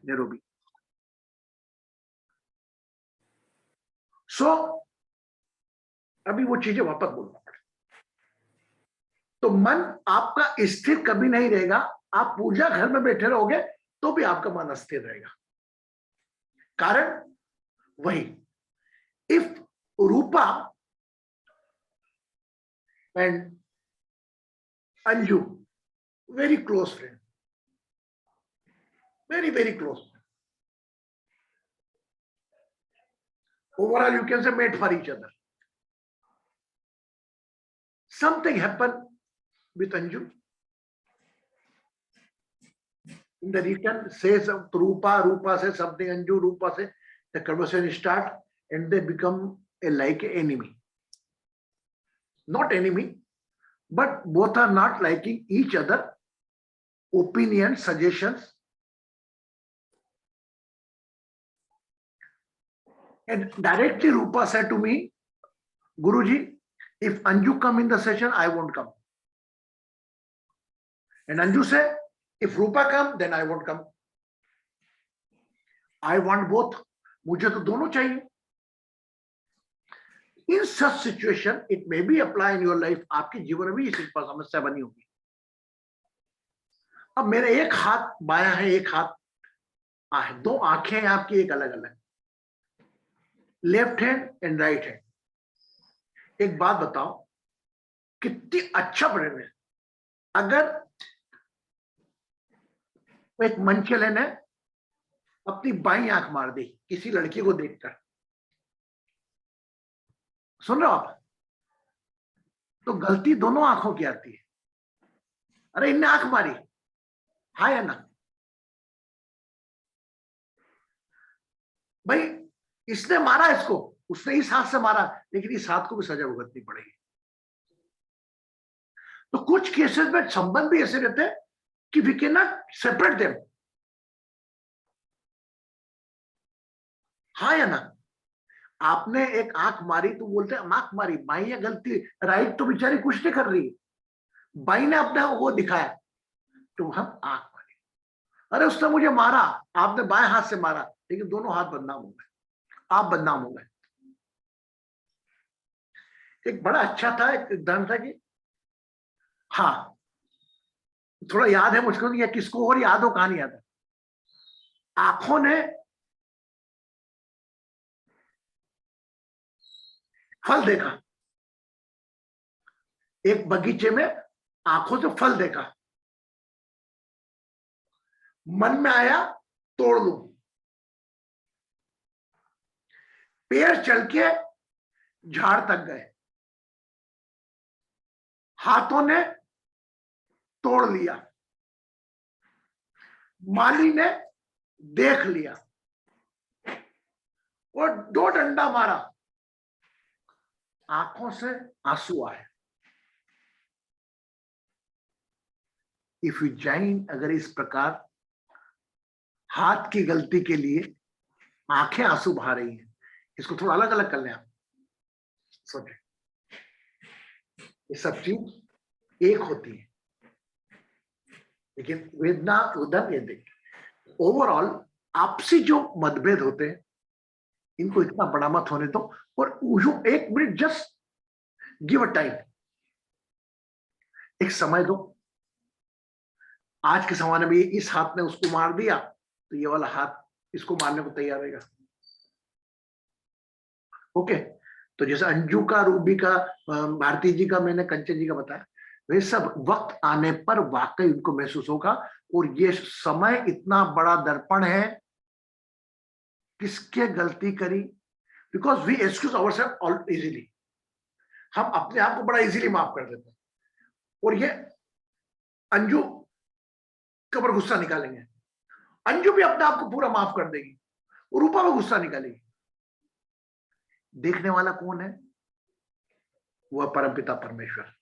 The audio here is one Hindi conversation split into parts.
नेरोबी। सो अभी वो चीजें वापस बोलना पड़े। तो मन आपका स्थिर कभी नहीं रहेगा। आप पूजा घर में बैठे रहोगे तो भी आपका मन अस्थिर रहेगा। कारण वही, if Rupa and Anju very close friend, very close. Overall, you can say made for each other. Something happened with Anju. In the return, says Rupa says something, Anju, Rupa says, the conversation start and they become like an enemy. Not enemy, but both are not liking each other. Opinions, suggestions. And directly Rupa said to me, Guruji, if Anju come in the session, I won't come. And Anju said, if Rupa come, then I won't come. I want both. मुझे तो दोनों चाहिए. In such situation, it may be apply in your life. आपके जीवन में भी इसी समस्या बनी होगी. अब मेरा एक हाथ बाया है, एक हाथ है, दो आंखें हैं आपकी एक अलग अलग, left hand and right hand. एक बात बताओ, कितनी अच्छा प्रेम है. अगर एक मंचले ने अपनी बाईं आंख मार दी किसी लड़की को देखकर, सुन रहे हो आप, तो गलती दोनों आंखों की आती है. अरे इनने आंख मारी, हाँ या ना भाई, इसने मारा इसको, उसने इस हाथ से मारा, लेकिन इस हाथ को भी सजा भुगतनी पड़ेगी. तो कुछ केसेस में संबंध भी ऐसे रहते हैं कि we can not separate them. हाँ या ना. आपने एक आंख मारी तो बोलते हैं आंख मारी, बाई या गलती, राइट तो बेचारी कुछ नहीं कर रही, बाई ने अपना वो दिखाया तो हम आंख मारी. अरे उसने मुझे मारा, आपने बाएं हाथ से मारा, लेकिन दोनों हाथ बदनाम हो गए, आप बदनाम हो गए. एक बड़ा अच्छा था, एक उदाहरण था कि हाँ थोड़ा याद है मुझको, या किसको और याद हो, कहानी याद है. आंखों ने फल देखा, एक बगीचे में आंखों से फल देखा, मन में आया तोड़ लूं. पेड़ चल के झाड़ तक गए, हाथों ने तोड़ लिया, माली ने देख लिया और दो डंडा मारा, आंखों से आंसू आए. इफ यू जैन, अगर इस प्रकार हाथ की गलती के लिए आंखें आंसू बहा रही हैं, इसको थोड़ा अलग अलग कर लें आप. सोचे, ये सब चीज एक होती है, लेकिन वेदना उधर ये देखिए. ओवरऑल आपसी जो मतभेद होते हैं, इनको इतना बड़ा मत होने दो. और जो एक minute, just give a time, एक समय दो. आज के जमाने में इस हाथ ने उसको मार दिया तो ये वाला हाथ इसको मारने को तैयार रहेगा. ओके. तो जैसे अंजू का, रूबी का, भारती जी का, मैंने कंचन जी का बताया, वे सब वक्त आने पर वाकई उनको महसूस होगा. और ये समय इतना बड़ा दर्पण है, किसके गलती करी, because we excuse ourselves all easily. हम अपने आप को बड़ा इजीली माफ कर देते हैं. और ये अंजू के ऊपर गुस्सा निकालेंगे, अंजू भी अपने आप को पूरा माफ कर देगी, और रूपा में गुस्सा निकालेगी. देखने वाला कौन है? वह परमपिता परमेश्वर.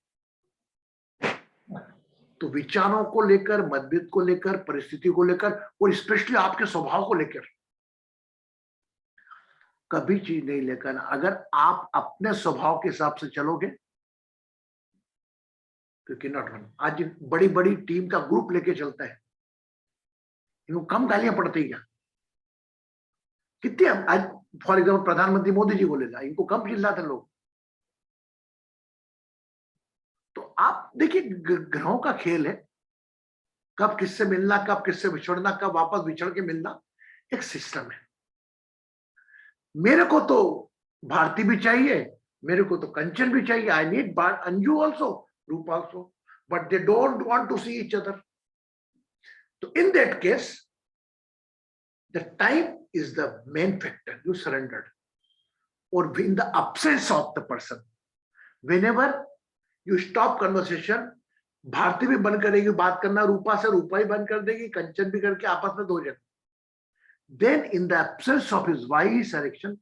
तो विचारों को लेकर, मतभेद को लेकर, परिस्थिति को लेकर, और स्पेशली आपके स्वभाव को लेकर कभी चीज नहीं लेकर, अगर आप अपने स्वभाव के हिसाब से चलोगे तो कैन नॉट रन. आज बड़ी बड़ी टीम का ग्रुप लेके चलता है, इनको कम गालियां पड़ती है क्या? कितने आज फॉर एग्जाम्पल प्रधानमंत्री मोदी जी को ले ला, इनको कम चिल्लाते लोग। तो आप देखिए ग्रहों का खेल है, कब किससे मिलना, कब किससे बिछड़ना, कब वापस बिछड़ के मिलना, एक सिस्टम है। मेरे को तो भारती भी चाहिए, मेरे को तो कंचन भी चाहिए, I need Anju also, Roop also, but they don't want to see each other. तो in that case the time is the main factor. You surrendered, or in the absence of the person, whenever you stop conversation, Bharati भी बंद करेगी बात करना रूपा से, रूपा ही बंद कर देगी, कंचन भी करके आपस में दो जन। Then in the absence of his wise direction,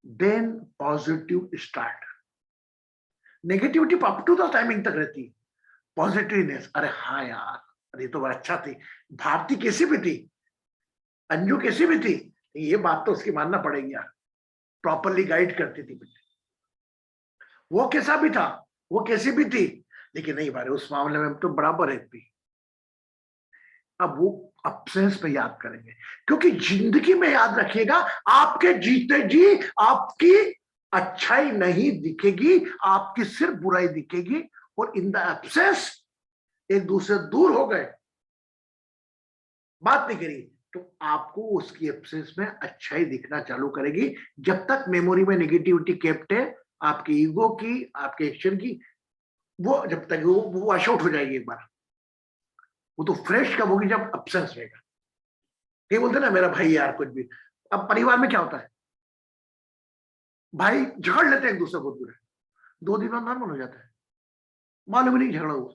then positive start. Negativity up to the timing तक रहती है, पॉजिटिवनेस अरे हाँ यार, अरे तो बड़ा अच्छा थी, भारती कैसी भी थी, अंजू कैसी भी थी, ये बात तो उसकी मानना पड़ेगी यार, प्रॉपरली गाइड करती थी बेटे, वो कैसा भी था, वो कैसी भी थी, लेकिन नहीं बारे उस मामले में तो बराबर है भी। अब वो अब्सेंस पे याद करेंगे, क्योंकि जिंदगी में याद रखिएगा, आपके जीते जी आपकी अच्छाई नहीं दिखेगी, आपकी सिर्फ बुराई दिखेगी, और इन द एब्सेंस एक दूसरे दूर हो गए, बात नहीं करी, तो आपको उसकी एब्सेंस में अच्छाई दिखना चालू करेगी। जब तक मेमोरी में नेगेटिविटी केप्ट है, आपकी ईगो की, आपके एक्शन की, वो जब तक वो वॉश आउट हो जाएगी एक बार, वो तो फ्रेश कब होगी जब एब्सेंस रहेगा। ये बोलते ना मेरा भाई यार कुछ भी, अब परिवार में क्या होता है, भाई झगड़ लेते हैं एक दूसरे बहुत बुरे, 2 दिन बाद नॉर्मल हो जाता है, मालूम नहीं झगड़ा हुआ।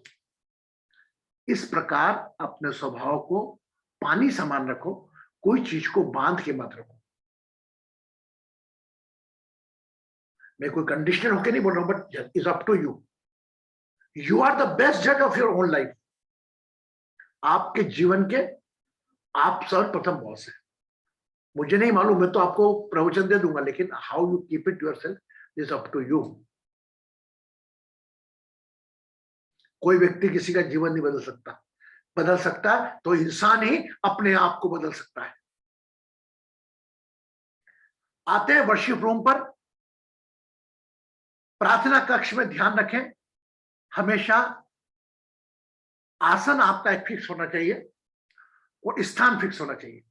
इस प्रकार अपने स्वभाव को पानी समान रखो, कोई चीज को बांध के मत रखो। मैं कोई कंडीशनल होके नहीं बोल रहा हूं, but is up to you, you are the best जज ऑफ योर ओन लाइफ। आपके जीवन के आप सर्वप्रथम बॉस है। मुझे नहीं मालूम, मैं तो आपको प्रवचन दे दूंगा, लेकिन how you keep it yourself is up to you. कोई व्यक्ति किसी का जीवन नहीं बदल सकता, बदल सकता है तो इंसान ही अपने आप को बदल सकता है। आते हैं वर्शिप रूम पर, प्रार्थना कक्ष में ध्यान रखें, हमेशा आसन आपका एक फिक्स होना चाहिए और स्थान फिक्स होना चाहिए।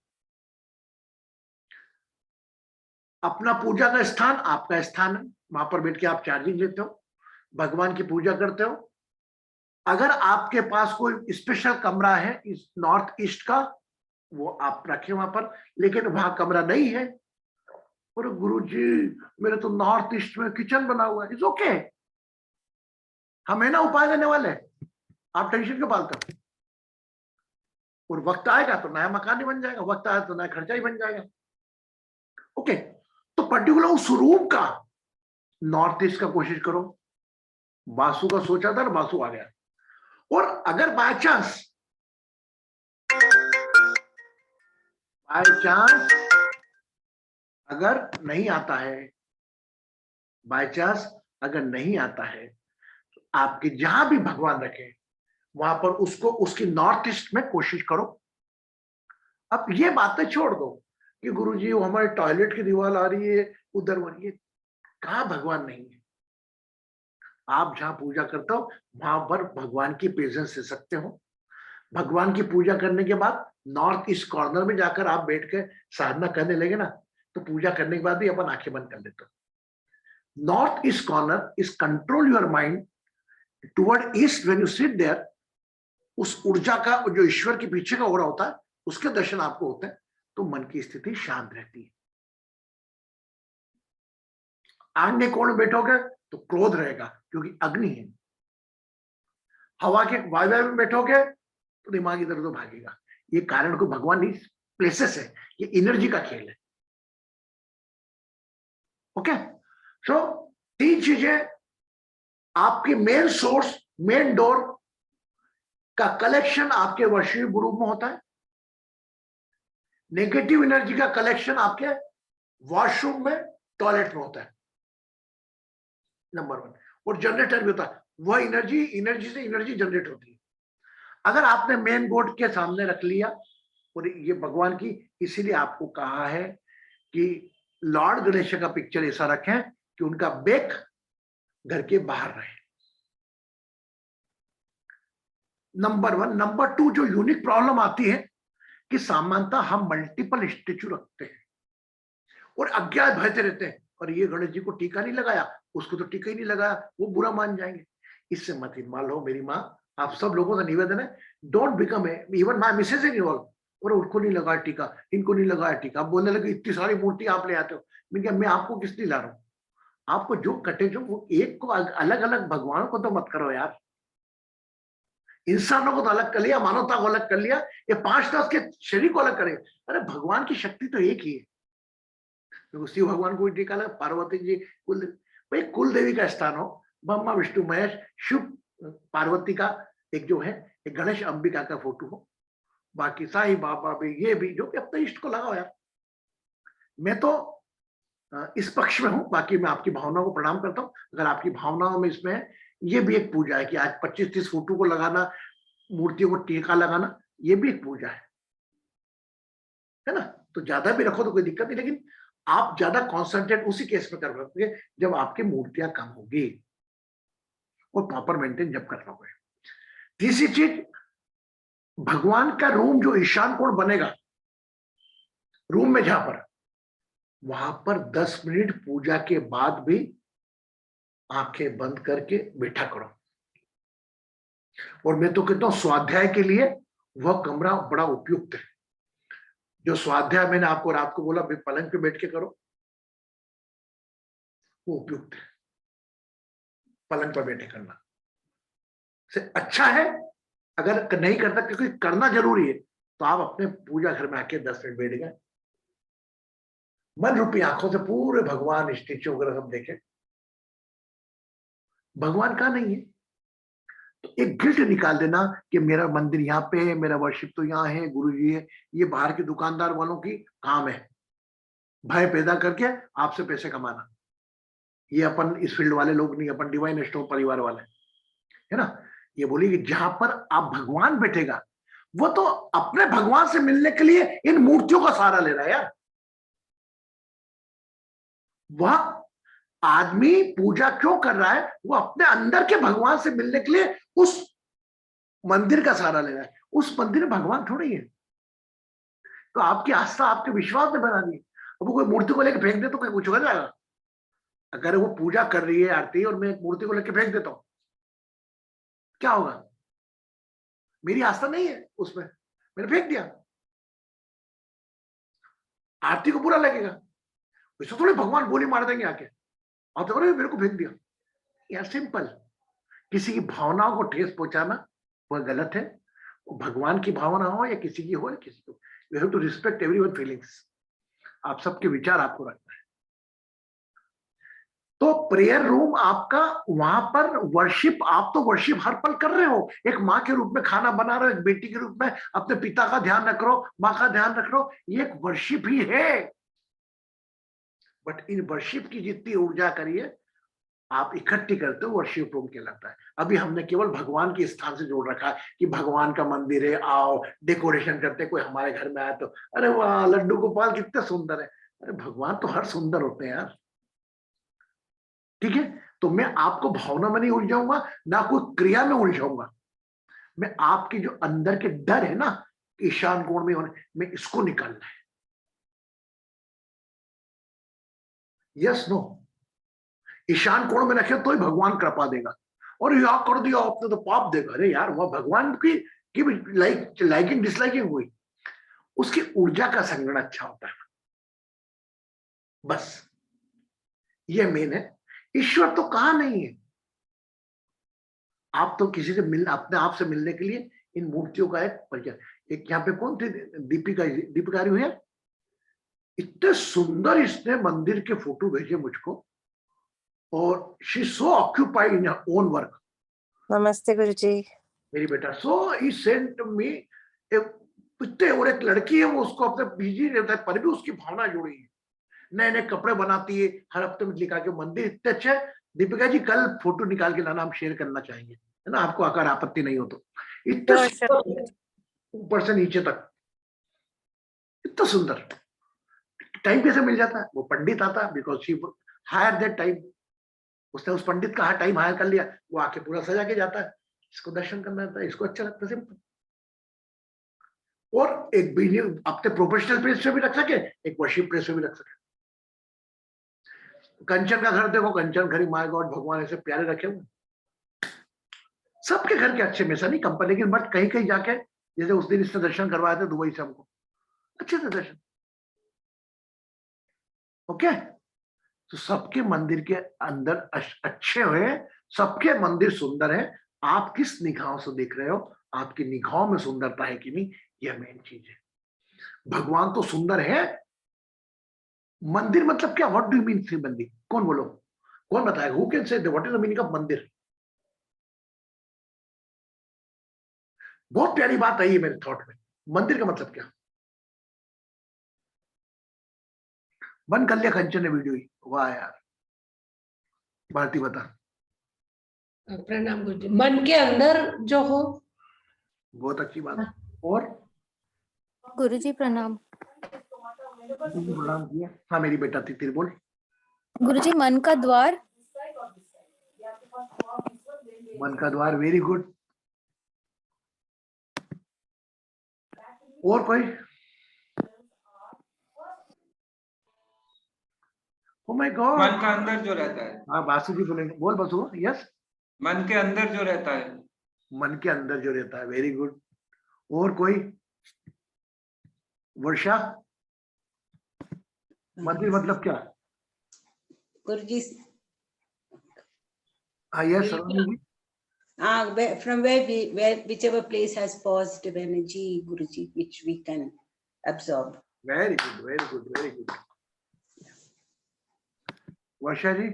अपना पूजा का स्थान आपका स्थान है, वहां पर बैठ के आप चार्जिंग लेते हो, भगवान की पूजा करते हो। अगर आपके पास कोई स्पेशल कमरा है इस नॉर्थ ईस्ट का, वो आप रखें वहां पर, लेकिन वहां कमरा नहीं है, और गुरुजी मेरे तो नॉर्थ ईस्ट में किचन बना हुआ है, इट्स ओके, हमें ना उपाय देने वाले, आप टेंशन क्यों पालते हो। और वक्त आएगा तो नया मकान ही बन जाएगा, वक्त आएगा तो नया खर्चा ही बन जाएगा। ओके, तो पर्टिकुलर उस रूम का नॉर्थ ईस्ट का कोशिश करो। वासु का सोचा था, वासु आ गया। और अगर बाय चांस अगर नहीं आता है, बाय चांस अगर नहीं आता है, तो आपके जहां भी भगवान रखे वहां पर उसको उसकी नॉर्थ ईस्ट में कोशिश करो। अब ये बातें छोड़ दो कि गुरुजी वो हमारे टॉयलेट की दीवार आ रही है उधर बनिए, कहां भगवान नहीं है। आप जहां पूजा करते हो वहां पर भगवान की प्रेजेंस ले सकते हो। भगवान की पूजा करने के बाद नॉर्थ ईस्ट कॉर्नर में जाकर आप बैठ के साधना करने लगे ना, तो पूजा करने के बाद भी अपन आंखें बंद कर लेते हो। North east corner is control your mind toward east. When you sit there, उस ऊर्जा का जो ईश्वर के पीछे का ओरा होता है उसके दर्शन आपको होते हैं, तो मन की स्थिति शांत रहती है। आग्नेय कोण में बैठोगे तो क्रोध रहेगा क्योंकि अग्नि है। हवा के वायव्य में बैठोगे तो दिमाग इधर उधर भागेगा। ये कारण को भगवान नहीं, प्लेसेस है, ये एनर्जी का खेल है। ओके, सो 3 चीजें, आपकी मेन सोर्स, मेन डोर का कलेक्शन आपके वर्षीय गुरु में होता है। नेगेटिव एनर्जी का कलेक्शन आपके वॉशरूम में, टॉयलेट में होता है, नंबर 1। और जनरेटर भी होता है, वह एनर्जी से एनर्जी जनरेट होती है। अगर आपने मेन बोर्ड के सामने रख लिया, और ये भगवान की, इसीलिए आपको कहा है कि लॉर्ड गणेश का पिक्चर ऐसा रखें कि उनका बेक घर के बाहर रहे। नंबर 1। नंबर 2, जो यूनिक प्रॉब्लम आती है कि सामान्यतः हम मल्टीपल स्टेचू रखते हैं और अज्ञात भयते रहते हैं, और ये गणेश जी को टीका नहीं लगाया, उसको तो टीका ही नहीं लगाया, वो बुरा मान जाएंगे। इससे मत इन्वॉल्व हो मेरी माँ। आप सब लोगों का निवेदन है, don't become a, even my missus involve, और उनको नहीं लगाया टीका, इनको नहीं लगाया टीका। आप बोलने लगे इतनी सारी मूर्ति आप ले आते हो। मैंने कहा मैं आपको किस लिए ला रहा हूँ? आपको जो कटे जो वो एक को अलग अलग भगवान को तो मत करो यार। इंसानों को तो अलग कर लिया, मानवता को अलग कर लिया, ये 5-10 के शरीर को अलग करें। अरे भगवान की शक्ति तो एक ही है। तो शिव भगवान को टीका लगा, पार्वती जी कुल, भाई कुल देवी का स्थान हो, ब्रह्मा विष्णु महेश शिव पार्वती का एक जो है, एक गणेश अंबिका का फोटो हो, बाकी साईं बाबा भी, ये भी, जो कि अपने इष्ट को लगाओ यार। मैं तो इस पक्ष में हूं, बाकी मैं आपकी भावनाओं को प्रणाम करता हूं। अगर आपकी भावनाओं में इसमें है, ये भी एक पूजा है कि आज 25-30 फोटो को लगाना, मूर्तियों को टीका लगाना, ये भी एक पूजा है ना। तो ज्यादा भी रखो तो कोई दिक्कत नहीं, लेकिन आप ज्यादा कॉन्सेंट्रेट उसी केस में कर पाओगे जब आपकी मूर्तियां कम होगी और प्रॉपर मेंटेन जब कर पाओगे। तीसरी चीज, भगवान का रूम जो ईशान कोण बनेगा रूम में, जहां पर, वहां पर 10 मिनट पूजा के बाद भी आंखें बंद करके बैठा करो। और मैं तो कहता हूं स्वाध्याय के लिए वह कमरा बड़ा उपयुक्त है। जो स्वाध्याय मैंने आपको रात को बोला पलंग पे बैठ के करो, वो उपयुक्त है। पलंग पर बैठे करना से अच्छा है। अगर नहीं करता, क्योंकि करना जरूरी है, तो आप अपने पूजा घर में आके 10 मिनट बैठ गए, मन रूपी आंखों से पूरे भगवान स्टेचू वगैरह सब देखे। भगवान का नहीं है तो एक गिल्ट निकाल देना कि मेरा मंदिर यहाँ पे है, मेरा वर्शिप तो यहाँ है, गुरु जी है। ये बाहर के दुकानदार वालों की काम है, भय पैदा करके आपसे पैसे कमाना। ये अपन इस फील्ड वाले लोग नहीं, अपन डिवाइन स्टोर परिवार वाले, है ना। ये बोलिए कि जहां पर आप भगवान बैठेगा, वो तो अपने भगवान से मिलने के लिए इन मूर्तियों का सहारा ले रहा है यार। वह आदमी पूजा क्यों कर रहा है? वो अपने अंदर के भगवान से मिलने के लिए उस मंदिर का सहारा ले रहा है। उस मंदिर में भगवान थोड़ी है। तो आपकी आस्था, आपके विश्वास में बना दी। अब वो कोई मूर्ति को लेकर फेंक दे तो कोई कुछ हो जाएगा? अगर वो पूजा कर रही है आरती और मैं एक मूर्ति को लेकर फेंक देता हूं, क्या होगा? मेरी आस्था नहीं है उसमें, मैंने फेंक दिया, आरती को बुरा लगेगा। वैसे थोड़े भगवान गोली मार देंगे आके, और तो मेरे को फेंक दिया यार। सिंपल, किसी की भावनाओं को ठेस पहुंचाना वह गलत है। वो भगवान की भावना हो या किसी की हो या किसी को, you have to respect everyone feelings. आप सबके विचार आपको रखना है। तो प्रेयर रूम आपका, वहां पर वर्शिप, आप तो वर्शिप हर पल कर रहे हो। एक माँ के रूप में खाना बना रहे हो, एक बेटी के रूप में अपने पिता का ध्यान रख रहे हो, माँ का ध्यान रख रहे हो, ये एक वर्शिप ही है। बट इन वर्शिप की जितनी ऊर्जा करिए आप इकट्ठी करते हो, वर्शिप रूम कहलाता है। अभी हमने केवल भगवान के स्थान से जोड़ रखा है कि भगवान का मंदिर है, आओ डेकोरेशन करते। कोई हमारे घर में आया तो अरे वाह लड्डू गोपाल कितने सुंदर है। अरे भगवान तो हर सुंदर होते हैं यार। ठीक है, तो मैं आपको भावना में नहीं उलझाऊंगा, ना कोई क्रिया में उलझाऊंगा। मैं आपकी जो अंदर के डर है ना, ईशान कोण में होने, मैं इसको निकालना है। यस नो, ईशान कोण में रखे तो ही भगवान कृपा देगा। और या कर दिया आपने तो पाप देगा। अरे यार, वह भगवान की लाइकिंग डिसलाइकिंग हुई, उसकी ऊर्जा का संग्रहण अच्छा होता है। बस ये मेन है। ईश्वर तो कहा नहीं है। आप तो किसी से मिल, अपने आप से मिलने के लिए इन मूर्तियों का एक परिचय। एक यहाँ पे कौन थे, दीपिका हुई है, इतने सुंदर इसने मंदिर के फोटो भेजे मुझको, और she so occupied in own work. नमस्ते गुरुजी। मेरी बेटा, सो ही सेंट मी इतने, और एक लड़की है वो उसको अपने बिजी रहता है पर भी उसकी भावना जुड़ी है। नए नए कपड़े बनाती है, हर हफ्ते में लिखा के मंदिर इतने अच्छे है। दीपिका जी कल फोटो निकाल के लाना, हम शेयर करना चाहेंगे, है ना, आपको अगर आपत्ति नहीं हो तो। इतने ऊपर से नीचे तक इतना सुंदर, टाइम कैसे मिल जाता है? वो पंडित आता, because she hire that time, उसने उस पंडित का टाइम हायर कर लिया, वो आके पूरा सजा के जाता है, इसको दर्शन करना आता है, इसको अच्छा लगता है, सिंपल। और एक अपने प्रोफेशनल प्लेस पे भी रख सके, एक वर्शिप प्लेस पे भी रख सके। कंचन का घर देखो, कंचन घरी, माय गॉड, भगवान ऐसे प्यारे रखे हुए, सबके घर के अच्छे में से नहीं कंपनी, लेकिन बट कहीं कहीं जाके, जैसे उस दिन इसने दर्शन करवाए थे दुबई से हमको, अच्छे से दर्शन। ओके, तो सबके मंदिर के अंदर अच्छे हुए, सबके मंदिर सुंदर है। आप किस निगाहों से देख रहे हो, आपकी निगाहों में सुंदरता है कि नहीं, यह मेन चीज है। भगवान तो सुंदर है, मंदिर मतलब क्या? व्हाट डू यू मीन सी मंदिर? कौन बोलो, कौन बताएगा? Who can say what is the meaning of मंदिर? बहुत प्यारी बात आई है मेरे थॉट में, मंदिर का मतलब क्या? बंद कर लिया कंचन ने वीडियो ही, वाह यार। भारती बता। प्रणाम गुरुजी। मन के अंदर जो हो, बहुत अच्छी बात। और गुरुजी प्रणाम। प्रणाम किया। हाँ मेरी बेटा तितिर बोल। गुरुजी मन का द्वार। मन का द्वार, वेरी गुड। और कोई? ओ माय गॉड, मन का अंदर जो रहता है। हाँ बासु जी बोलेंगे, बोल बासु। यस, मन के अंदर जो रहता है। मन के अंदर जो रहता है, वेरी गुड। और कोई? वर्षा, मंदिर मतलब क्या? Guruji, हाँ yes Saroni ji. from where whichever place has positive energy, Guruji, which we can absorb. Very good, very good, very good. Varsha ji,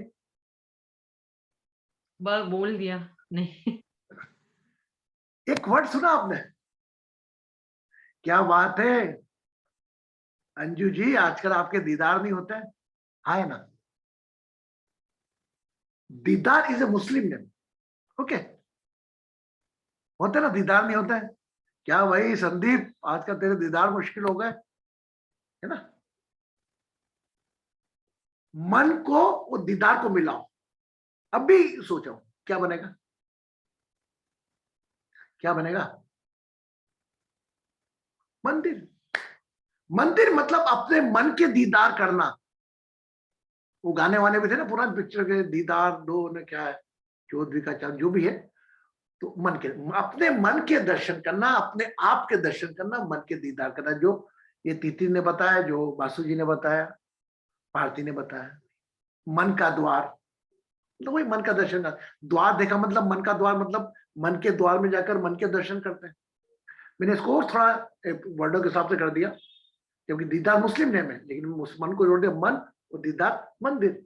बस बोल दिया नहीं। एक वर्ड सुना आपने? क्या बात है अंजू जी, आजकल आपके दीदार नहीं होते हैं? है ना, दीदार is a Muslim name. Okay, होते ना दीदार नहीं होता है? क्या भाई संदीप, आजकल तेरे दीदार मुश्किल हो गए, है ना? मन को वो दीदार को मिलाओ। अब भी सोचो क्या बनेगा, क्या बनेगा? मंदिर। मंदिर मतलब अपने मन के दीदार करना। वो गाने वाने भी थे ना पुराने पिक्चर के, दीदार दो ने क्या है, चौधरी का चांद, जो भी है। तो मन के, अपने मन के दर्शन करना, अपने आप के दर्शन करना, मन के दीदार करना, जो ये तिथि ने बताया, जो बासु जी ने बताया, भारती ने बताया। मन का द्वार, तो वही मन का दर्शन का द्वार देखा, मतलब मन का द्वार मतलब मन के द्वार में जाकर मन के दर्शन करते हैं। मैंने इसको और थोड़ा वर्डों के हिसाब से कर दिया, क्योंकि दीदार मुस्लिम नेम है, लेकिन उस मन को जोड़ दिया मन और दीदार मंदिर।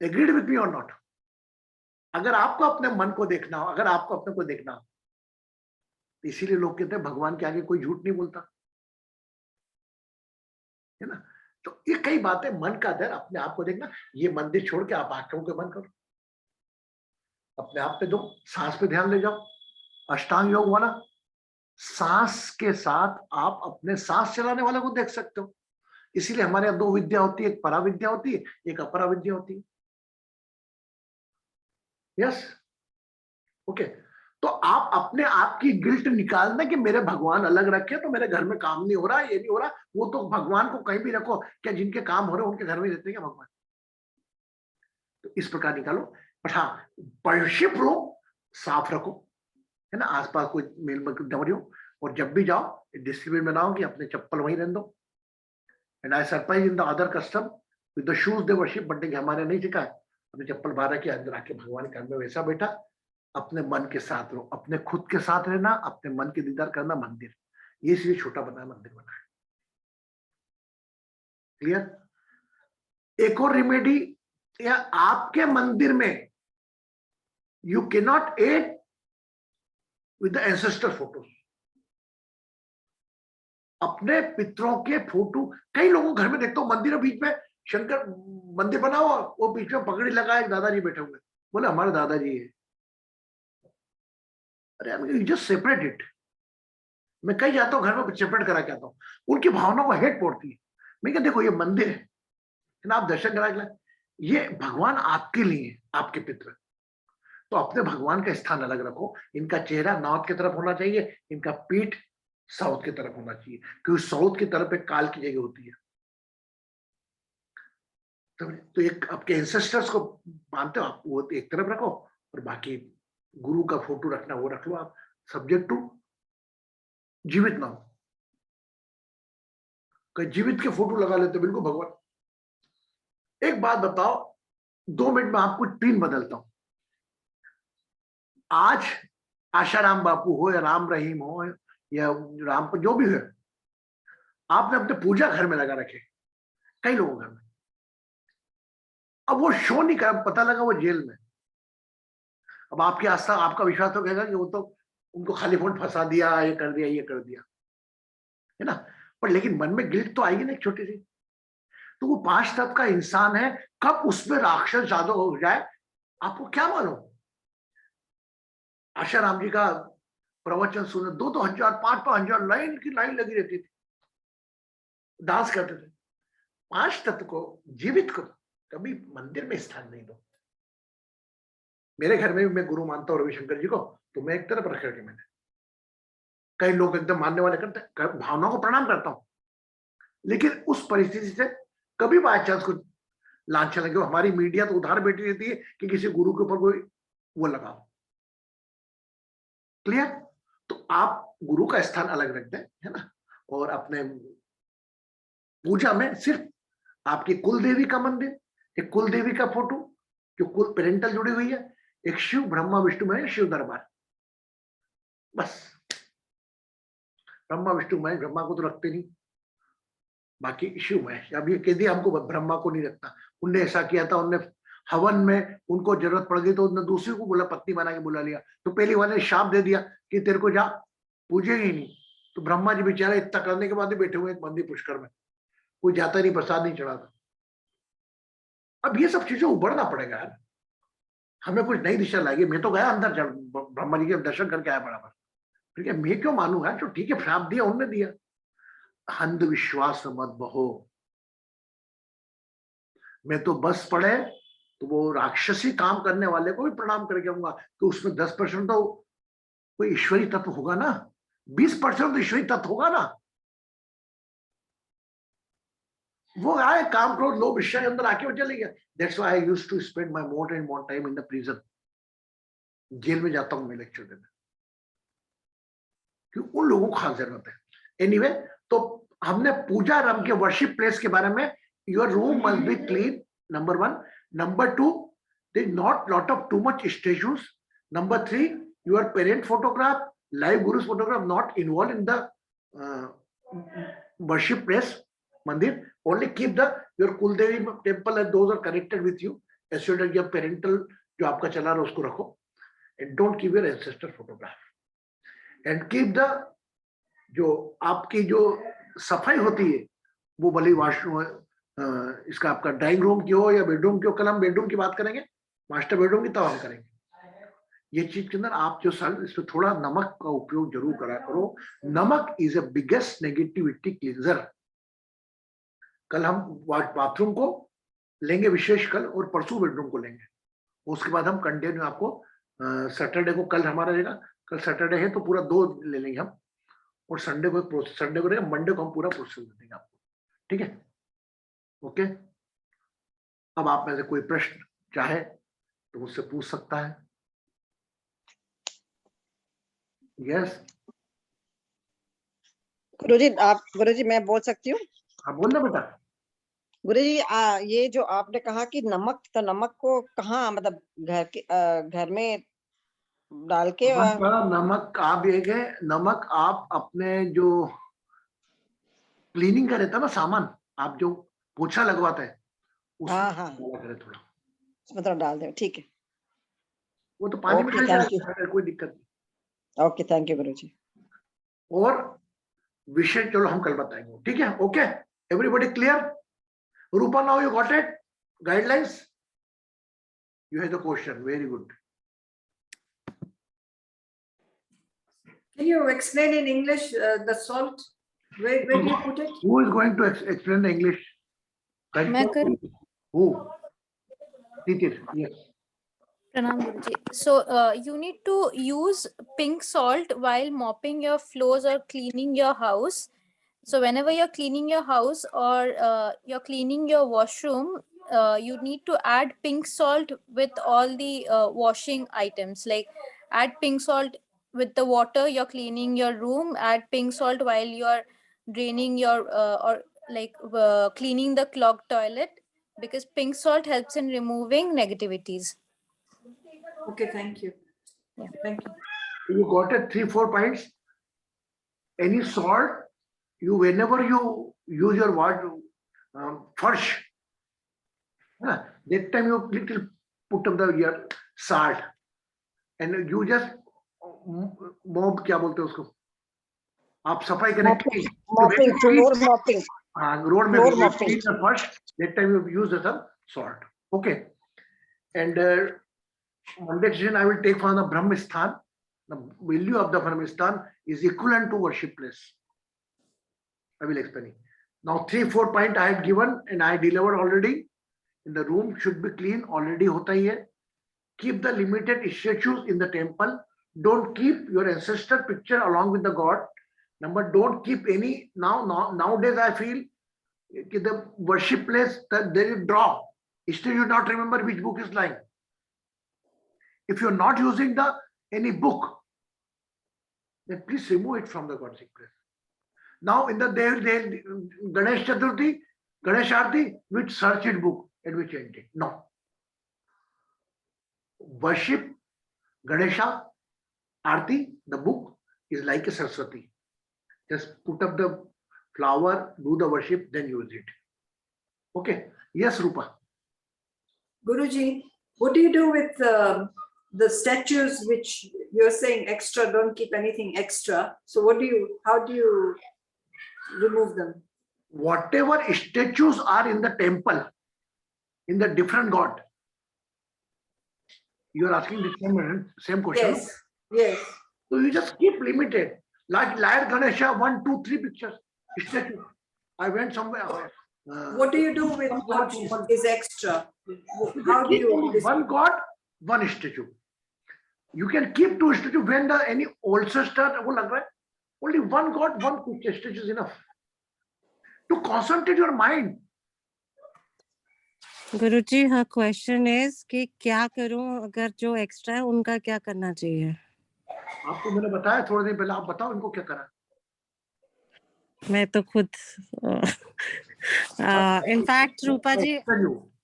एग्रीड विथ मी और नॉट? अगर आपको अपने मन को देखना हो, अगर आपको अपने को देखना हो, इसीलिए लोग कहते हैं भगवान के आगे कोई झूठ नहीं बोलता, है ना? तो ये कई बातें, मन का डर, अपने आप को देखना। ये मंदिर छोड़ के आप आंखों के बंद करो, अपने आप पे दो, सांस पे ध्यान ले जाओ, अष्टांग योग वाला। सांस के साथ आप अपने सांस चलाने वाले को देख सकते हो। इसीलिए हमारे यहाँ दो विद्या होती है, एक परा विद्या होती है, एक अपरा विद्या होती है। Yes, okay. तो आप अपने आप की गिल्ट निकालना कि मेरे भगवान अलग रखे तो मेरे घर में काम नहीं हो रहा, ये नहीं हो रहा, वो तो भगवान को कहीं भी रखो, क्या जिनके काम हो रहे उनके घर में रहते हैं क्या भगवान? तो इस प्रकार निकालो। बट हाँ, वर्शिप रूम साफ रखो, है ना, आसपास कोई मेल मत हो, और जब भी जाओ डिसिप्लिन बनाओ कि अपने चप्पल वहीं रहने दो। And I surprise in the other custom with the shoes they worship, but हमारे नहीं सिखाया, अपने चप्पल बाहर रखे, अंदर आके भगवान के घर में वैसा बैठा। अपने मन के साथ रहो, अपने खुद के साथ रहना, अपने मन के दीदार करना, मंदिर। ये इसलिए छोटा बनाया, मंदिर बनाया। क्लियर? एक और रेमेडी, या आपके मंदिर में you can not add with the ancestor photos. अपने पितरों के फोटो, कई लोगों घर में देखता हूं मंदिर बीच में शंकर मंदिर बना हुआ, वो बीच में पगड़ी लगाए दादाजी बैठे हुए, बोले हमारे दादाजी है। अरे जस्ट सेपरेट इट। मैं कहीं जाता हूँ घर में चपेट करा के आता हूँ, उनकी भावनाओं को हेट पड़ती है। मैं क्या, देखो ये मंदिर है ना, आप दर्शन करा के, ये भगवान आपके लिए है, आपके पितर, तो अपने भगवान का स्थान अलग रखो। इनका चेहरा नॉर्थ की तरफ होना चाहिए, इनका पीठ साउथ की तरफ होना चाहिए, क्योंकि साउथ की तरफ एक काल की जगह होती है। तो एक आपके एंसेस्टर्स को मानते हो आप, वो एक तरफ रखो, और बाकी गुरु का फोटो रखना वो रख लो आप, सब्जेक्ट टू जीवित ना हो। कहीं जीवित के फोटो लगा लेते बिल्कुल भगवान। एक बात बताओ, 2 मिनट में आपको ट्रीन बदलता हूं। आज आशाराम बापू हो या राम रहीम हो या राम जो भी है, आपने अपने पूजा घर में लगा रखे, कई लोगों घर में। अब वो शो नहीं कर, पता लगा वो जेल में। अब आपकी आस्था, आपका विश्वास तो कहेगा कि वो तो उनको खाली फोन फंसा दिया, ये कर दिया, ये कर दिया, है ना। पर लेकिन मन में गिल्ट तो आएगी ना एक छोटी सी। तो वो 5 तत्व का इंसान है, कब उसमें राक्षस जादू हो जाए आपको क्या मालूम। आशाराम जी का प्रवचन सुने 2-2 हजार 5-5 हजार लाइन की लाइन लगी रहती थी, डांस करते थे। 5 तत्व को, जीवित को कभी मंदिर में स्थान नहीं दो। मेरे घर में भी मैं गुरु मानता हूँ रविशंकर जी को, तो मैं एक तरफ रख करके, मैंने कई लोग एकदम मानने वाले करते, भावनाओं को प्रणाम करता हूं, लेकिन उस परिस्थिति से कभी बाय चांस को लांछन लगे। हमारी मीडिया तो उधार बैठी रहती है कि किसी गुरु के ऊपर कोई वो लगाओ। क्लियर। तो आप गुरु का स्थान अलग रख दें, है ना, और अपने पूजा में सिर्फ आपकी कुल देवी का मंदिर, एक कुल देवी का फोटो जो कुल पेरेंटल जुड़ी हुई है, एक शिव ब्रह्मा विष्णु में शिव दरबार, बस। ब्रह्मा विष्णु महेश, ब्रह्मा को तो रखते नहीं, बाकी शिव महेश। अब ये कह दिया हमको ब्रह्मा को नहीं रखता, उनने ऐसा किया था, उनने हवन में उनको जरूरत पड़ गई तो उन्होंने दूसरी को बोला, पत्नी बना के बुला लिया, तो पहली वाले ने शाप दे दिया कि तेरे को जा, पूजे ही नहीं। तो ब्रह्मा जी बेचारे इतना करने के बाद भी बैठे हुए एक मंदिर पुष्कर में, कोई जाता नहीं, प्रसाद नहीं चढ़ाता। अब ये सब चीजों उबरना पड़ेगा यार, हमें कुछ नई दिशा लाएगी। मैं तो गया अंदर, ब्रह्मा जी के दर्शन करके आया बराबर, ठीक है, मैं क्यों मानूंगा, जो ठीक है श्राप दिया उनने दिया। अंधविश्वास मत बहो, मैं तो बस पढ़े तो वो राक्षसी काम करने वाले को भी प्रणाम करके आऊंगा, तो उसमें 10% तो कोई ईश्वरी तत्व होगा ना, 20% तो ईश्वरी तत्व होगा ना। वो आए काम क्रोध लोभ इच्छा के अंदर आके वो चले गया। That's why I used to spend my more and more time in the prison. जेल में जाता हूं मैं लेक्चर देने, क्योंकि उन लोगों को खास जरूरत है। एनीवे, तो हमने पूजा रम के वर्शिप प्लेस के बारे में, your room must be clean, number 1। Number 2, there is not lot of too much statues. Number 3, your parent photograph, live guru's photograph not involved in the worship place, mandir. Only keep the your Kuldevi temple and those are connected with you. As soon as your parental जो आपका चला रहा उसको रखो, and don't keep your ancestor photograph. And keep the जो आपकी जो सफाई होती है वो भले वॉशरूम, इसका आपका ड्राइंग रूम की हो या बेडरूम की हो। कल हम बेडरूम की बात करेंगे, मास्टर बेडरूम की तब हम करेंगे। ये चीज के अंदर आप जो सर इसमें थोड़ा नमक का उपयोग जरूर करा करो। नमक is a biggest negativity cleanser. कल हम बाथरूम को लेंगे विशेष कल, और परसों बेडरूम को लेंगे। उसके बाद हम कंटिन्यू आपको सैटरडे को, कल हमारा रहेगा, कल सैटरडे है तो पूरा 2 ले लेंगे हम, और संडे को रहेगा, मंडे को हम पूरा प्रोसेस दे देंगे आपको, ठीक है। ओके, अब आप में से कोई प्रश्न चाहे तो मुझसे पूछ सकता है। यस गुरुजी मैं बोल सकती हूँ? हाँ बोलना बेटा। गुरुजी ये जो आपने कहा कि नमक, तो नमक को कहाँ, मतलब घर में डाल के नमक आप एक है, नमक आप अपने जो क्लीनिंग का रहता है ना सामान, आप जो पोछा लगवाते हैं उसमें करें थोड़ा, उसमें थोड़ा डाल दे, ठीक है। वो तो पानी में डाल, कोई दिक्कत नहीं। ओके, थैंक यू गुरुजी। और विषय चलो हम कल बताएंगे, ठीक है। Okay, everybody clear? Rupa, now you got it, guidelines, you have the question, very good. Can you explain in English the salt? Where do you put it? Who is going to explain the English? मैं करूँ? Who? Titir, yes. Pranam Guruji. So you need to use pink salt while mopping your floors or cleaning your house. So whenever you're cleaning your house or you're cleaning your washroom, you need to add pink salt with all the washing items. Like add pink salt with the water you're cleaning your room. Add pink salt while you're draining your or like cleaning the clogged toilet, because pink salt helps in removing negativities. Okay, thank you. Yeah. Thank you. You got it, 3-4 points. Any salt, you whenever you use your water, first, that time you little put up your salt, and you just mob, क्या बोलते हैं उसको? आप सफाई करने के लिए mopping, floor mopping. road में Floor mopping. clean the first, that time you use the salt. Okay, and Monday session I will take from the Brahmisthan. The value of the Brahmisthan is equivalent to worship place. I will explain it. Now 3-4 point I have given and I delivered already. In the room should be clean, already hota hi hai. Keep the limited statues in the temple. Don't keep your ancestor picture along with the god. Number, don't keep any. Nowadays I feel the worship place that there is draw. Still you not remember which book is lying. If you're not using any book, then please remove it from the God's place. Now in the Ganesh Chaturthi, Ganesh Aarti, which search it book and which end it. No. Worship Ganesha Aarti, the book is like a Saraswati. Just put up the flower, do the worship, then use it. Okay. Yes, Rupa. Guruji, what do you do with the statues which you're saying extra, don't keep anything extra? So how do you remove them? Whatever statues are in the temple, in the different god, you are asking the same question. Yes, yes. So you just keep limited. Like Ganesha, 1, 2, 3 pictures, statue. I went somewhere. What do you do with what is extra? How do you? One god, one statue. You can keep 2 statues when any also start. Only one god, one statue is enough to concentrate your mind. Guruji, her question is कि क्या करूं अगर जो एक्स्ट्रा है उनका क्या करना चाहिए? आपको मैंने बताया थोड़े दिन पहले, आप बताओ इनको क्या करना. मैं तो खुद in fact Rupa ji,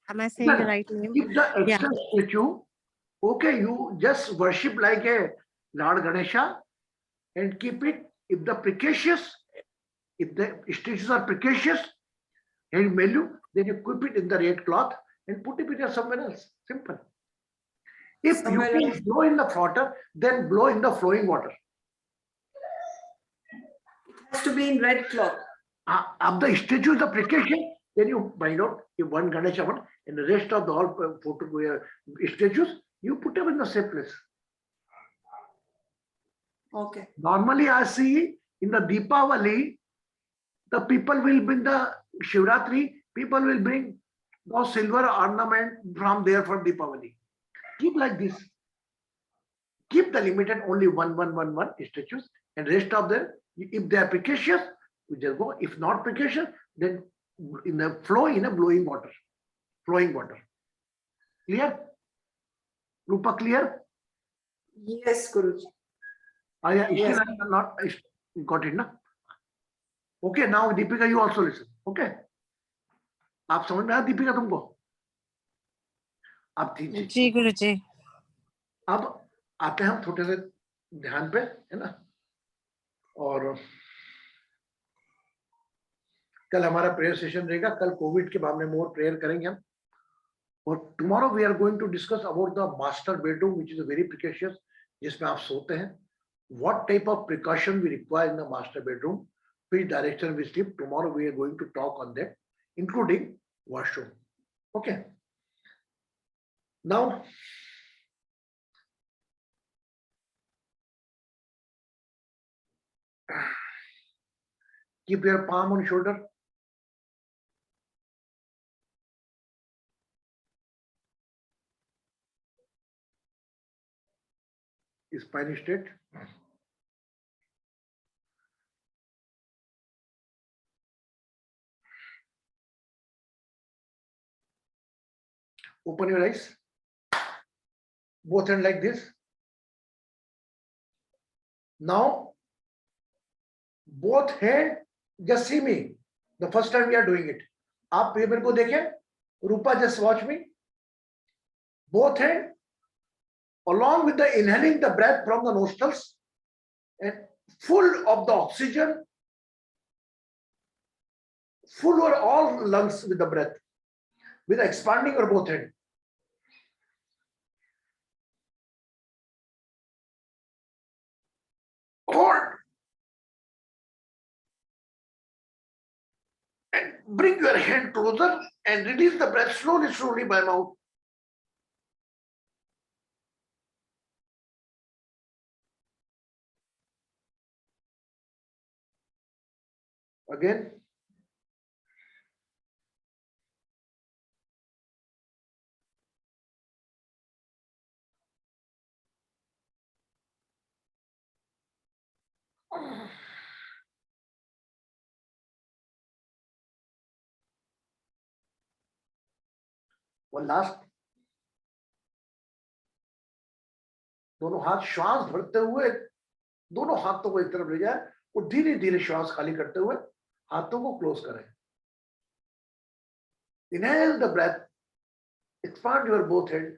am I saying the right name? Keep the extra statue. Okay, you just worship like a Lord Ganesha and keep it. If the statues are precious and value, then you keep it in the red cloth and put it somewhere else. Simple. If you can blow in the water, then blow in the flowing water. It has to be in red cloth. Of the statues of precious, then you find out if one Ganesha one and the rest of the all photo statues, you put them in the same place. Okay. Normally, I see in the Deepavali, the people will bring the Shivratri, people will bring those silver ornament from there for Deepavali. Keep like this. Keep the limited only one statues, and rest of them, if they are precocious, we just go. If not precocious, then in a blowing water, flowing water. Clear? Rupa, clear? Yes, Guruji. Yes. Not got it, na? Okay, now Deepika, you also listen. Okay? आप समझ में आया दीपिका तुमको? आप जी गुरुजी. अब आते हैं हम थोड़े से ध्यान पे, है ना? और कल हमारा प्रेयर सेशन रहेगा. कल कोविड के मामले में और प्रेयर करेंगे हम. और tomorrow we are going to discuss about the master bedroom, which is a very precarious, जिसमें आप सोते हैं. What type of precaution we require in the master bedroom? Which direction we sleep? Tomorrow we are going to talk on that, including washroom. Okay. Now Keep your palm on shoulder. Spine straight. Open your eyes. Both hands like this. Now, both hand, just see me. The first time we are doing it. आप ये मेरे को देखें. Rupa, just watch me. Both hand, along with the inhaling the breath from the nostrils and full of the oxygen, full over all lungs with the breath, with expanding your both hand. Hold and bring your hand closer and release the breath slowly by mouth. Again. One last. दोनों हाथ श्वास भरते हुए दोनों हाथों को एक तरफ ले जाए और धीरे धीरे श्वास खाली करते हुए हाथों को क्लोज करें. Inhale the breath. Expand your both hand.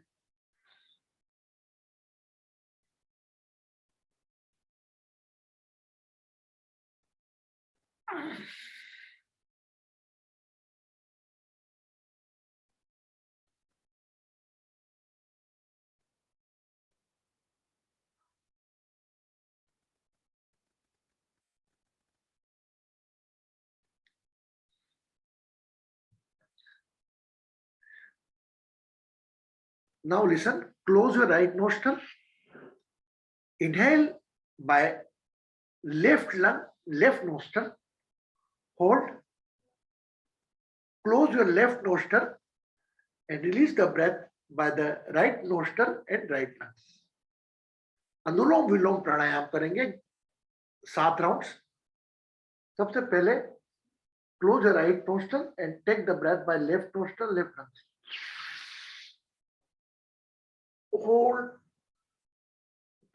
Now listen, close your right nostril. Inhale by left lung, left nostril. Hold. Close your left nostril and release the breath by the right nostril and right lungs. अनुलोम विलोम प्राणायाम करेंगे 7 राउंड्स. सबसे पहले close your right nostril and take the breath by left nostril, left lungs. Hold.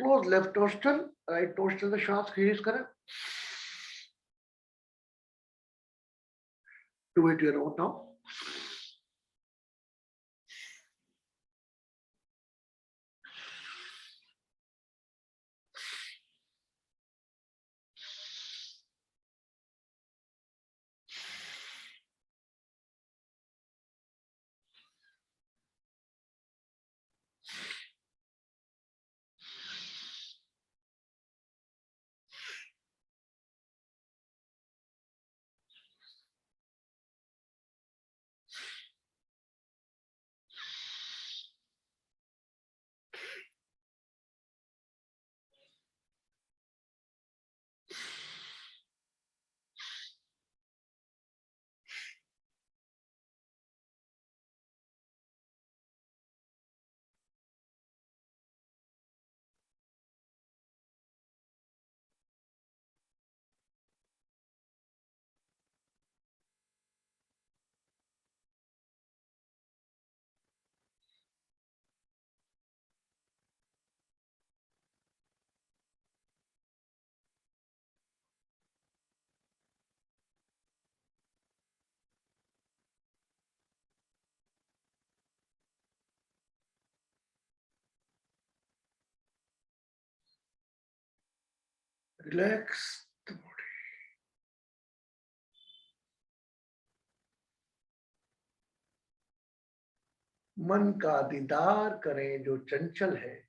Close left nostril, right nostril से श्वास रिलीज करें. Do it your own now. Relax the body. मन का दीदार करें जो चंचल है.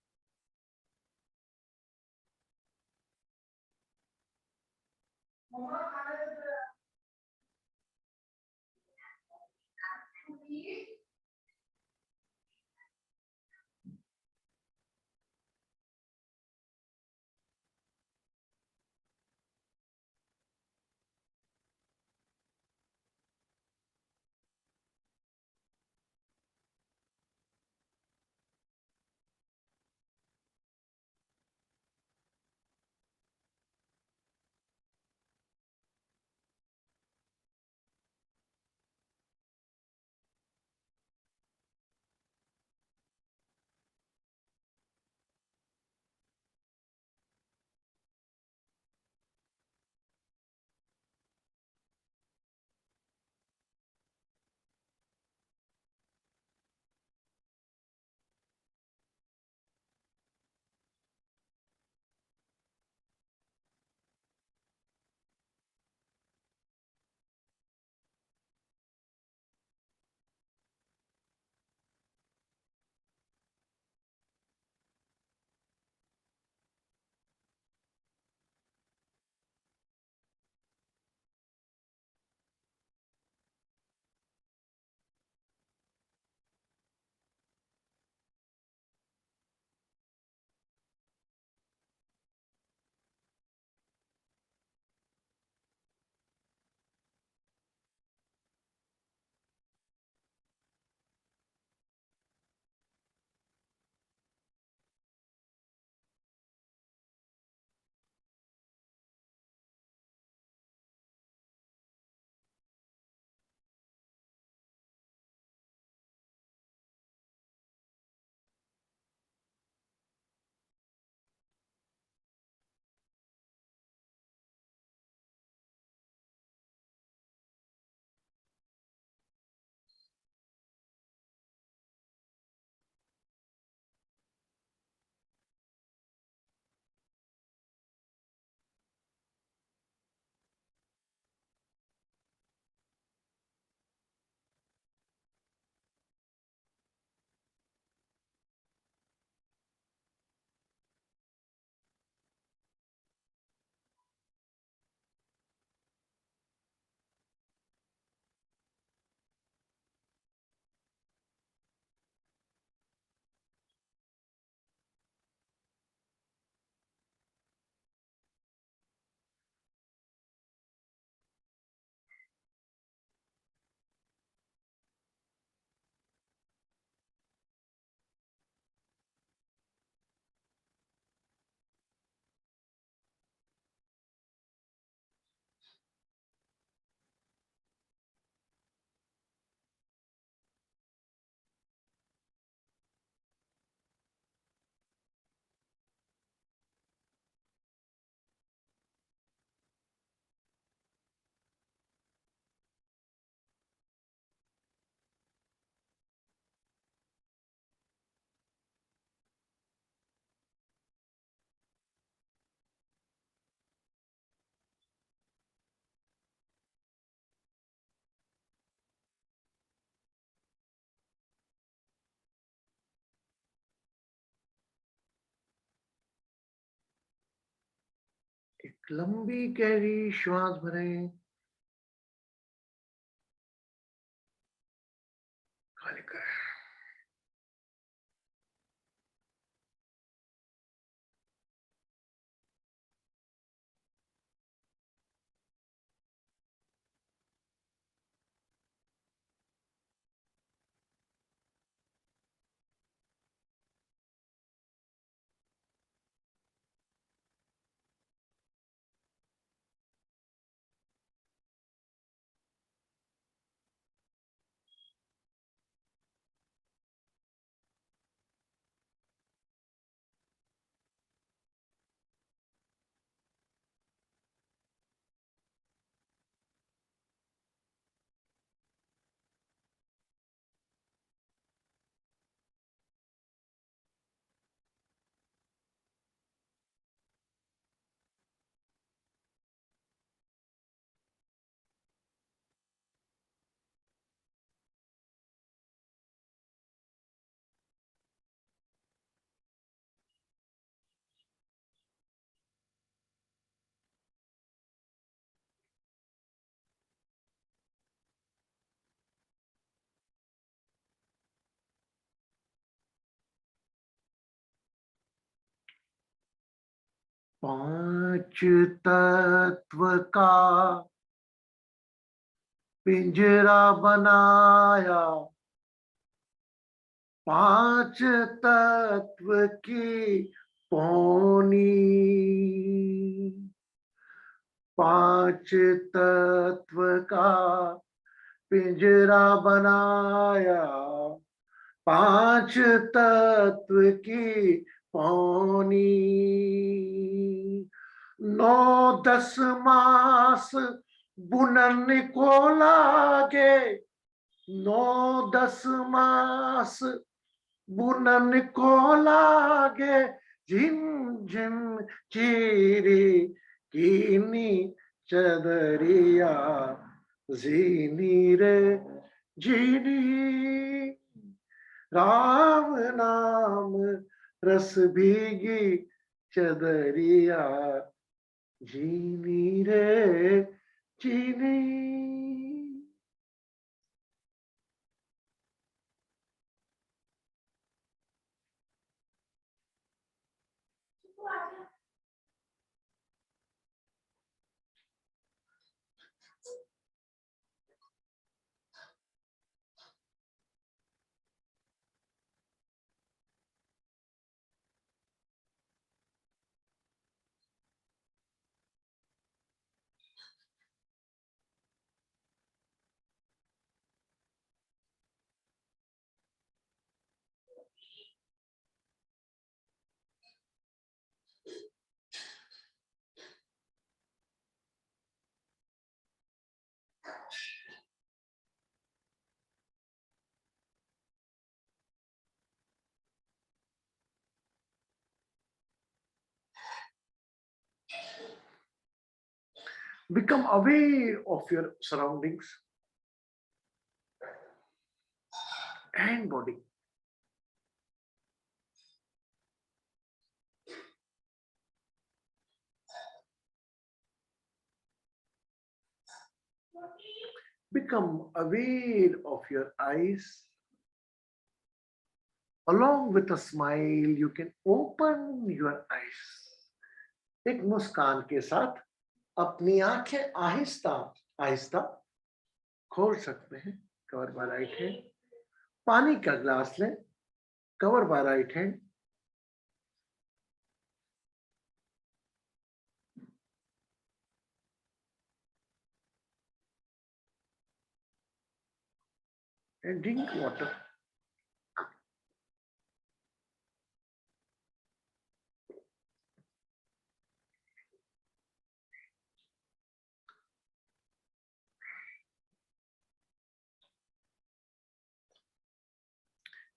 लंबी गहरी श्वास भरें, खाली करें। पांच तत्व का पिंजरा बनाया, पांच तत्व की पौनी, पांच तत्व का पिंजरा बनाया, पांच तत्व की पौनी। 9-10 मास बुनन को लागे, 9-10 मास बुनन को लागे, झिन झिन चीरी कीनी चदरिया, झीनी रे झीनी, राम नाम रस भीगी चदरिया, झीनी रे झीनी। Become aware of your surroundings and body. Become aware of your eyes. Along with a smile, you can open your eyes. एक मुस्कान के साथ अपनी आंखें आहिस्ता आहिस्ता खोल सकते हैं। Cover by right hand. पानी का ग्लास लें, cover by right hand. And drink water.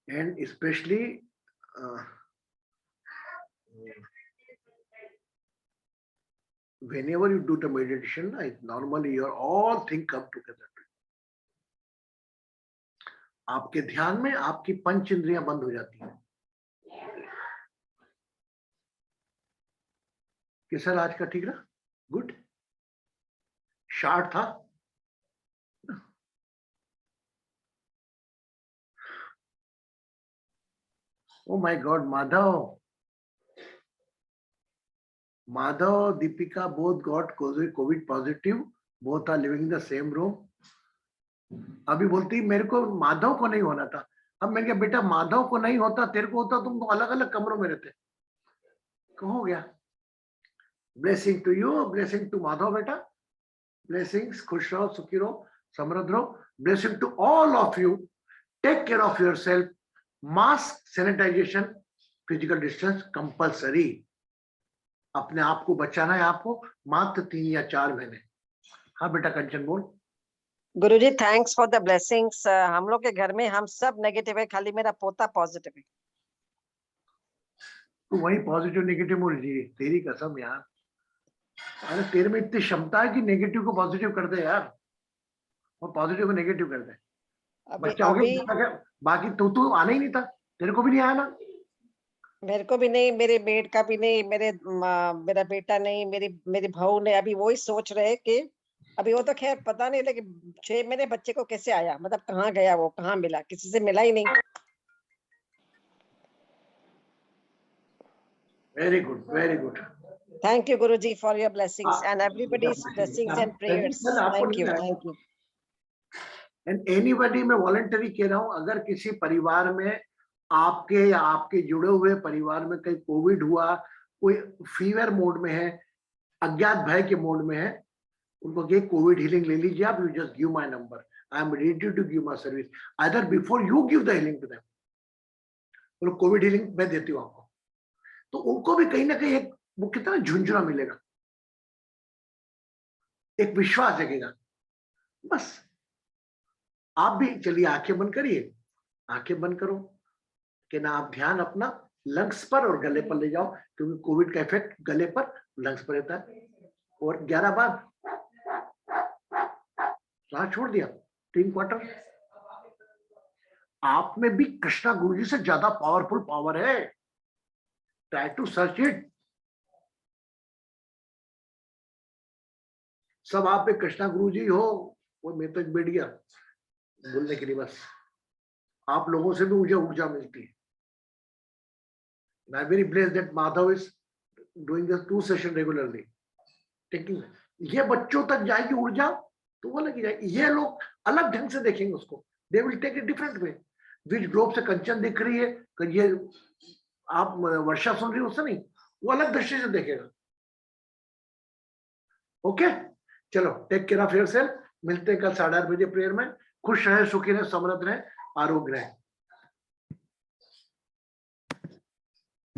And especially whenever you do the meditation, normally your all things come together. आपके ध्यान में आपकी पंच इंद्रियां बंद हो जाती हैं। कि सर आज का ठीक रहा? गुड, शार्ट था। Oh my God, Madhav, Deepika both got COVID positive, both are living in the same room. अभी बोलती मेरे को माधव को नहीं होना था। अब मैंने कहा बेटा माधव को नहीं होता, तेरे को होता, तुम अलग अलग कमरों में रहते। हो गया। Blessing to you, blessing to Madhav बेटा, ब्लेसिंग्स, खुश रहो, सुखी रहो, समृद्ध रहो। Blessing to all of you, take care of yourself, mask, sanitization, physical distance compulsory. अपने आप को बचाना है आपको, मात्र 3 या 4 महीने। हाँ बेटा कंचन बोल। गुरुजी थैंक्स फॉर द ब्लेसिंग्स। हम लोग के घर में हम सब नेगेटिव है, खाली मेरा पोता पॉजिटिव है। तू वही पॉजिटिव नेगेटिव बोल रही है, तेरी कसम यार। अरे तेरे में इतनी क्षमता है कि नेगेटिव को पॉजिटिव कर दे यार, और पॉजिटिव को नेगेटिव कर दे। बच्चा हो गया, बाकी तू आना ही नहीं था, तेरे को भी नहीं आया ना। मेरे को भी नहीं, मेरे बेट का भी नहीं, मेरा बेटा नहीं, मेरी बहू ने। अभी वही सोच रहे कि अभी वो तो खैर पता नहीं, लेकिन 6 मेरे बच्चे को कैसे आया, मतलब कहाँ गया वो, कहाँ मिला, किसी से मिला ही नहीं। Very good, very good. Thank you, Guruji, for your blessings and everybody's blessings and prayers. Thank you, thank you. And anybody, मैं वॉलंटरी कह रहा हूँ, अगर किसी परिवार में आपके या आपके जुड़े हुए परिवार में कहीं कोविड हुआ, कोई फीवर मोड में है, अज्ञात भय के मोड में है, उनको कहिए कोविड हीलिंग ले लीजिए आप। You just give my number, I am ready to give my service, either before you give the healing to them. बोलो कोविड हीलिंग मैं देती हूँ आपको, तो उनको भी कहीं ना कहीं एक वो कितना झुंझुना मिलेगा, एक विश्वास जगेगा। बस आप भी चलिए आंखें बंद करिए, आंखें बंद करो कि ना आप ध्यान अपना लंग्स पर और गले पर ले जाओ, क्योंकि कोविड का इफेक्ट गले पर लंग्स पर रहता है। और 11 बार सांस छोड़ दिया, 3 क्वार्टर। आप में भी कृष्णा गुरुजी से ज्यादा पावरफुल पावर है, ट्राई टू सर्च इट। सब आप पे कृष्णा गुरुजी हो, वो मैं तो बैठ गया बोलने के लिए। बस आप लोगों से भी मुझे ऊर्जा मिलती है। I am very blessed that Madhav is doing the 2 session regularly. Taking ये बच्चों तक जाएगी ऊर्जा तो वो लगी जाएगी। ये लोग अलग ढंग से देखेंगे उसको, they will take it different way. Which globe से कंचन दिख रही है, ये आप वर्षा सुन रही हो, उससे नहीं, वो अलग दृष्टि से देखेगा। ओके चलो, टेक केयर ऑफ योरसेल्फ। मिलते हैं कल 8:30 बजे प्रेयर में। खुश रहे, सुखी रहे, समृद्ध रहे, आरोग्य रहे।